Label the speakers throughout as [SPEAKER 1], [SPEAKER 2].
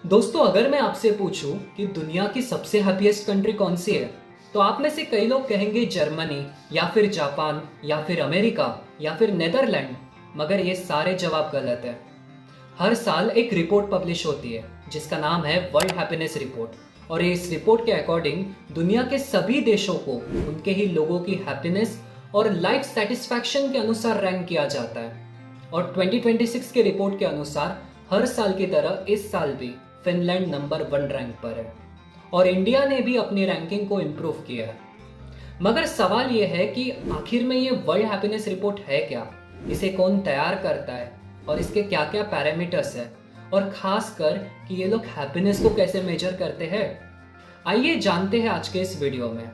[SPEAKER 1] दोस्तों, अगर मैं आपसे पूछूं कि दुनिया की सबसे हैप्पीएस्ट कंट्री कौन सी है, तो आप में से कई लोग कहेंगे जर्मनी या फिर जापान या फिर अमेरिका या फिर नेदरलैंड। मगर ये सारे जवाब गलत है। हर साल एक रिपोर्ट पब्लिश होती है जिसका नाम है वर्ल्ड हैप्पीनेस रिपोर्ट, और इस रिपोर्ट के अकॉर्डिंग दुनिया के सभी देशों को उनके ही लोगों की हैप्पीनेस और लाइफ सेटिस्फैक्शन के अनुसार रैंक किया जाता है। और 2026 के रिपोर्ट के अनुसार हर साल की तरह इस साल भी फिनलैंड नंबर 1 रैंक पर है, और इंडिया ने भी अपनी रैंकिंग को इम्प्रूव किया है। मगर सवाल यह है कि आखिर में ये वर्ल्ड हैप्पीनेस रिपोर्ट है क्या, इसे कौन तैयार करता है और इसके क्या क्या पैरामीटर्स है, और खासकर कि ये लोग हैप्पीनेस को कैसे मेजर करते हैं। आइए जानते हैं आज के इस वीडियो में।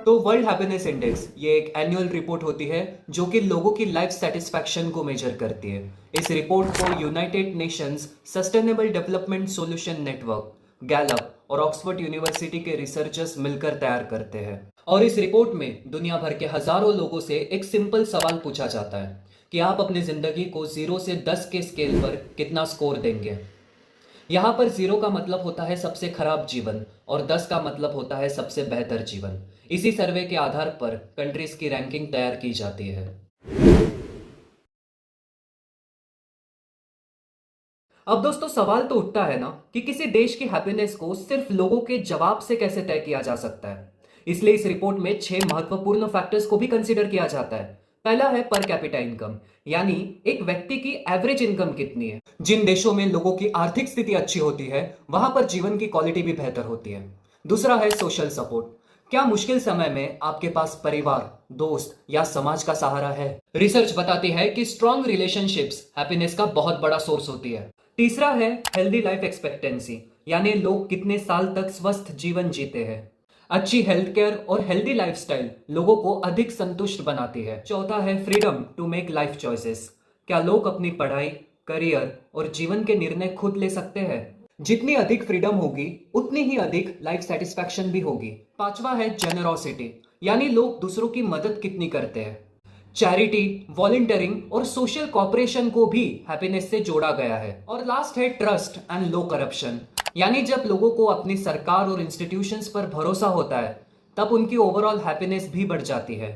[SPEAKER 1] तो वर्ल्ड हैप्पीनेस इंडेक्स ये एक एनुअल रिपोर्ट होती है जो कि लोगों की लाइफ सेटिस्फैक्शन को मेजर करती है। इस रिपोर्ट को United Nations sustainable development solution network, Gallup और ऑक्सफोर्ड यूनिवर्सिटी के रिसर्चर्स मिलकर तैयार करते हैं। और इस रिपोर्ट में दुनिया भर के हजारों लोगों से एक सिंपल सवाल पूछा जाता है कि आप अपनी जिंदगी को 0 से 10 के स्केल पर कितना स्कोर देंगे। यहाँ पर 0 का मतलब होता है सबसे खराब जीवन और 10 का मतलब होता है सबसे बेहतर जीवन। इसी सर्वे के आधार पर कंट्रीज की रैंकिंग तैयार की जाती है। अब दोस्तों, सवाल तो उठता है ना कि किसी देश की हैप्पीनेस को सिर्फ लोगों के जवाब से कैसे तय किया जा सकता है। इसलिए इस रिपोर्ट में 6 महत्वपूर्ण फैक्टर्स को भी कंसीडर किया जाता है। पहला है पर कैपिटा इनकम, यानी एक व्यक्ति की एवरेज इनकम कितनी है। जिन देशों में लोगों की आर्थिक स्थिति अच्छी होती है वहां पर जीवन की क्वालिटी भी बेहतर होती है। दूसरा है सोशल सपोर्ट, क्या मुश्किल समय में आपके पास परिवार, दोस्त या समाज का सहारा है। रिसर्च बताती है कि स्ट्रॉन्ग रिलेशनशिप्स हैप्पीनेस का बहुत बड़ा सोर्स होती है। तीसरा है हेल्दी लाइफ एक्सपेक्टेंसी, यानी लोग कितने साल तक स्वस्थ जीवन जीते हैं। अच्छी हेल्थ केयर और हेल्दी लाइफस्टाइल लोगों को अधिक संतुष्ट बनाती है। चौथा है freedom to make life choices, क्या लोग अपनी पढ़ाई, करियर और जीवन के निर्णय खुद ले सकते हैं। जितनी अधिक फ्रीडम होगी उतनी ही अधिक लाइफ सेटिस्फैक्शन भी होगी। पांचवा है जेनरोसिटी, यानी लोग दूसरों की मदद कितनी करते हैं। चैरिटी, वॉलंटियरिंग और सोशल कॉपरेशन को भी हैप्पीनेस से जोड़ा गया है। और लास्ट है ट्रस्ट एंड लो करप्शन, यानी जब लोगों को अपनी सरकार और इंस्टीट्यूशंस पर भरोसा होता है तब उनकी ओवरऑल हैप्पीनेस भी बढ़ जाती है।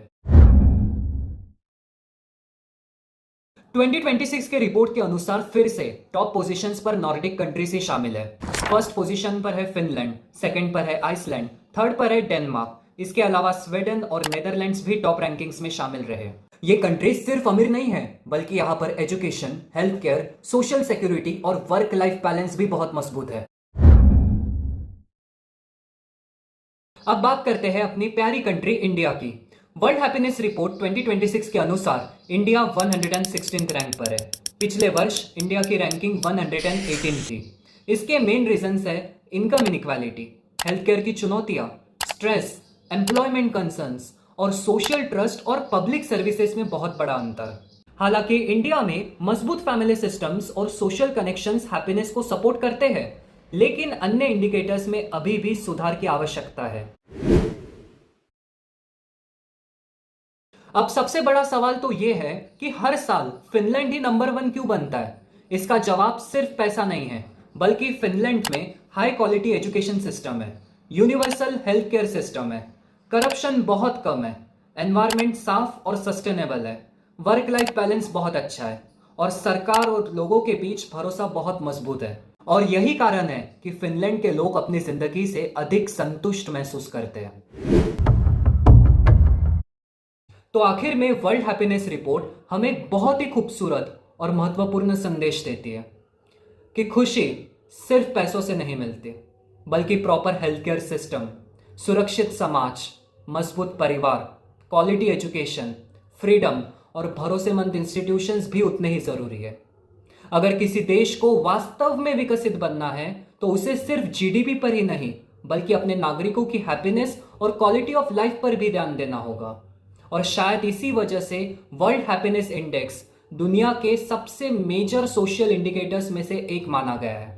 [SPEAKER 1] 2026 के रिपोर्ट के अनुसार फिर से टॉप पोजीशंस पर नॉर्डिक कंट्रीज ही शामिल है। फर्स्ट पोजीशन पर है फिनलैंड, सेकंड पर है आइसलैंड, थर्ड पर है डेनमार्क। इसके अलावा स्वीडन और नेदरलैंड्स भी टॉप रैंकिंग्स में शामिल रहे। ये कंट्रीज सिर्फ अमीर नहीं है, बल्कि यहाँ पर education, health care, social security और वर्क लाइफ बैलेंस भी बहुत मजबूत है। अब बात करते हैं अपनी प्यारी कंट्री इंडिया की। वर्ल्ड हैप्पीनेस रिपोर्ट 2026 के अनुसार इंडिया 116 रैंक पर है। पिछले वर्ष इंडिया की रैंकिंग 118 थी। इसके मेन रीजंस है इनकम इनइक्वालिटी, हेल्थ केयर की चुनौतियां, स्ट्रेस, एम्प्लॉयमेंट कंसर्न्स और सोशल ट्रस्ट और पब्लिक सर्विसेज में बहुत बड़ा अंतर। हालांकि इंडिया में मजबूत फैमिली सिस्टम्स और सोशल कनेक्शंस हैप्पीनेस को सपोर्ट करते हैं, लेकिन अन्य इंडिकेटर्स में अभी भी सुधार की आवश्यकता है। अब सबसे बड़ा सवाल तो यह है कि हर साल फिनलैंड ही नंबर 1 क्यों बनता है। इसका जवाब सिर्फ पैसा नहीं है, बल्कि फिनलैंड में हाई क्वालिटी एजुकेशन सिस्टम है, यूनिवर्सल हेल्थ केयर सिस्टम है, करप्शन बहुत कम है, एनवायरनमेंट साफ और सस्टेनेबल है, वर्क लाइफ बैलेंस बहुत अच्छा है, और सरकार और लोगों के बीच भरोसा बहुत मजबूत है। और यही कारण है कि फिनलैंड के लोग अपनी जिंदगी से अधिक संतुष्ट महसूस करते हैं। तो आखिर में वर्ल्ड हैप्पीनेस रिपोर्ट हमें बहुत ही खूबसूरत और महत्वपूर्ण संदेश देती है कि खुशी सिर्फ पैसों से नहीं मिलती, बल्कि प्रॉपर हेल्थ केयर सिस्टम, सुरक्षित समाज, मजबूत परिवार, क्वालिटी एजुकेशन, फ्रीडम और भरोसेमंद इंस्टीट्यूशंस भी उतने ही जरूरी है। अगर किसी देश को वास्तव में विकसित बनना है तो उसे सिर्फ जीडीपी पर ही नहीं, बल्कि अपने नागरिकों की हैप्पीनेस और क्वालिटी ऑफ लाइफ पर भी ध्यान देना होगा। और शायद इसी वजह से वर्ल्ड हैप्पीनेस इंडेक्स दुनिया के सबसे मेजर सोशल इंडिकेटर्स में से एक माना गया है।